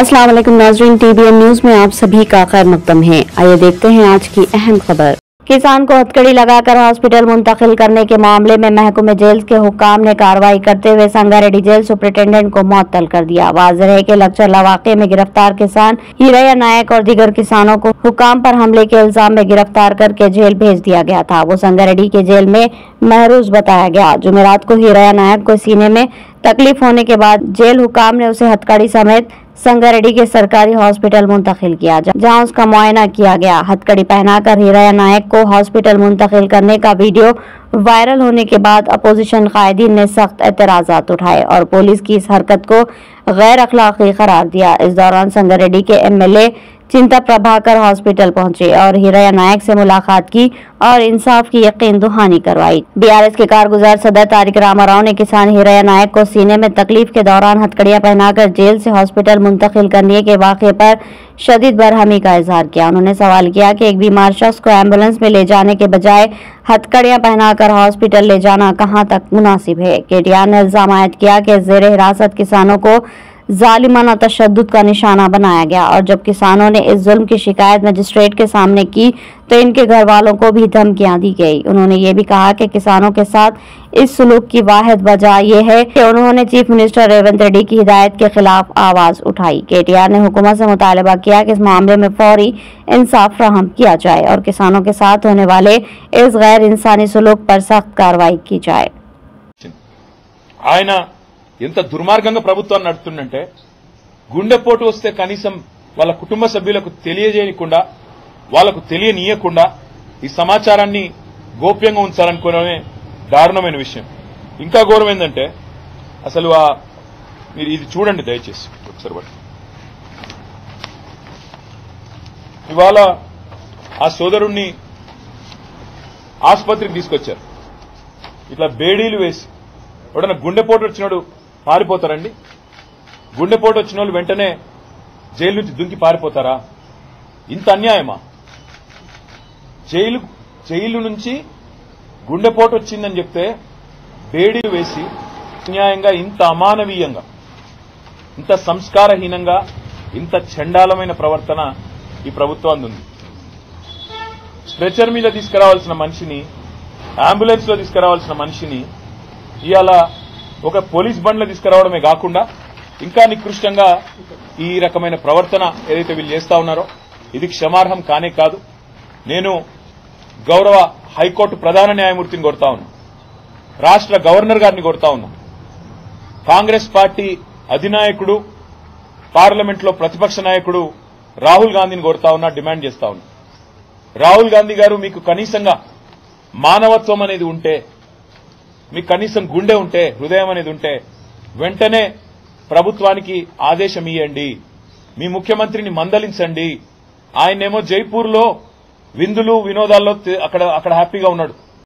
अस्सलाम वालेकुम नाज़रीन, TBN न्यूज में आप सभी का खैर मक़दम है। आइए देखते हैं आज की अहम खबर। किसान को हथकड़ी लगाकर हॉस्पिटल मुंतकिल करने के मामले में महकमे जेल के हुक्काम ने कार्रवाई करते हुए संगारेड्डी जेल सुपरिटेंडेंट को मुअत्तल कर दिया। वाज़ेह है कि लकचरला वाक़े में गिरफ्तार किसान हीरैया नायक और दीगर किसानों को हुक्काम पर हमले के इल्जाम में गिरफ्तार करके जेल भेज दिया गया था। वो संगारेड्डी के जेल में महरूज बताया गया। जुमेरात को हीरैया नायक को सीने में तकलीफ होने के बाद जेल हुक्काम ने उसे हथकड़ी समेत संगारेड्डी के सरकारी हॉस्पिटल मुंतकिल किया, जहां उसका मुआयना किया गया। हथकड़ी पहनाकर हीरैया नायक को हॉस्पिटल मुंतकिल करने का वीडियो वायरल होने के बाद अपोजिशन कायदीन ने सख्त एतराजात उठाए और पुलिस की इस हरकत को गैर अखलाकी करार दिया। इस दौरान संगारेड्डी के MLA चिंता प्रभाकर हॉस्पिटल पहुंचे और हीरैया नायक से मुलाकात की और इंसाफ की यकीन दहानी करवाई। BRS के कारगुजार सदर तारिक रामाराव ने किसान हीरैया नायक को सीने में तकलीफ के दौरान हथकड़ियां पहनाकर जेल से हॉस्पिटल मुंतकिल करने के वाक़े पर शदीद बरहमी का इजहार किया। उन्होंने सवाल किया कि एक बीमार शख्स को एम्बुलेंस में ले जाने के बजाय हथकड़ियां पहनाकर हॉस्पिटल ले जाना कहां तक मुनासिब है। KTR ने इल्जाम आयद किया कि ज़ेर हिरासत किसानों को जालिमाना तशद्दुद का निशाना बनाया गया और जब किसानों ने इस जुल्म की शिकायत मजिस्ट्रेट के सामने की तो इनके घर वालों को भी धमकियां दी गई। उन्होंने ये भी कहा कि किसानों के साथ इस सुलूक की वाहिद वजह यह है कि उन्होंने चीफ मिनिस्टर रेवंत रेड्डी की हिदायत के खिलाफ आवाज उठाई। KTR ने हुकूमत से मुतालबा किया कि इस मामले में फौरी इंसाफ फराहम किया जाए और किसानों के साथ होने वाले इस गैर इंसानी सुलूक पर सख्त कार्रवाई की जाए। ఎంత దుర్మార్గంగా ప్రభుత్వాన్ని నడుపుతుందంటే గుండెపోటు వస్తే కనీసం వాళ్ళ కుటుంబ సభ్యులకు తెలియజేయకుండా వాళ్లకు తెలియనీయకుండా ఈ సమాచారాన్ని గోప్యంగా ఉంచాలనుకోవడమే దారుణమైన విషయం. ఇంకా ఘోరం ఏంటంటే అసలు మీరు ఇది చూడండి దయచేసి ఒకసారి. ఇవాళ ఆ సోదరుణ్ణి ఆసుపత్రికి తీసుకొచ్చారు. ఇట్లా బేడీలు వేసి ఎవడన్నా గుండెపోటు వచ్చినాడు పారిపోతారండి? గుండెపోటు వచ్చిన వాళ్ళు వెంటనే జైలు నుంచి దుంకి పారిపోతారా? ఇంత అన్యాయమా? జైలు నుంచి గుండెపోటు వచ్చిందని చెప్తే బేడీలు వేసి అన్యాయంగా, ఇంత అమానవీయంగా, ఇంత సంస్కారహీనంగా, ఇంత చండాలమైన ప్రవర్తన ఈ ప్రభుత్వానికి ఉంది. స్ట్రెచర్ మీద తీసుకురావాల్సిన మనిషిని, అంబులెన్స్ లో తీసుకురావాల్సిన మనిషిని ఇవాళ ఒక పోలీస్ బండ్లో తీసుకురావడమే కాకుండా ఇంకా నికృష్టంగా ఈ రకమైన ప్రవర్తన ఏదైతే వీళ్ళు చేస్తా ఉన్నారో ఇది క్షమార్హం కానే కాదు. నేను గౌరవ హైకోర్టు ప్రధాన న్యాయమూర్తిని కోరుతా ఉన్నా, రాష్ట్ర గవర్నర్ గారిని కోరుతా ఉన్నా, కాంగ్రెస్ పార్టీ అధినాయకుడు, పార్లమెంట్లో ప్రతిపక్ష నాయకుడు రాహుల్ గాంధీని కోరుతా ఉన్నా, డిమాండ్ చేస్తా ఉన్నా. రాహుల్ గాంధీ గారు, మీకు కనీసంగా మానవత్వం అనేది ఉంటే, మీకు కనీసం గుండె ఉంటే, హృదయం అనేది ఉంటే వెంటనే ప్రభుత్వానికి ఆదేశం ఇవ్వండి. మీ ముఖ్యమంత్రిని మందలించండి. ఆయనేమో జైపూర్లో విందులు వినోదాల్లో అక్కడ హ్యాపీగా ఉన్నాడు.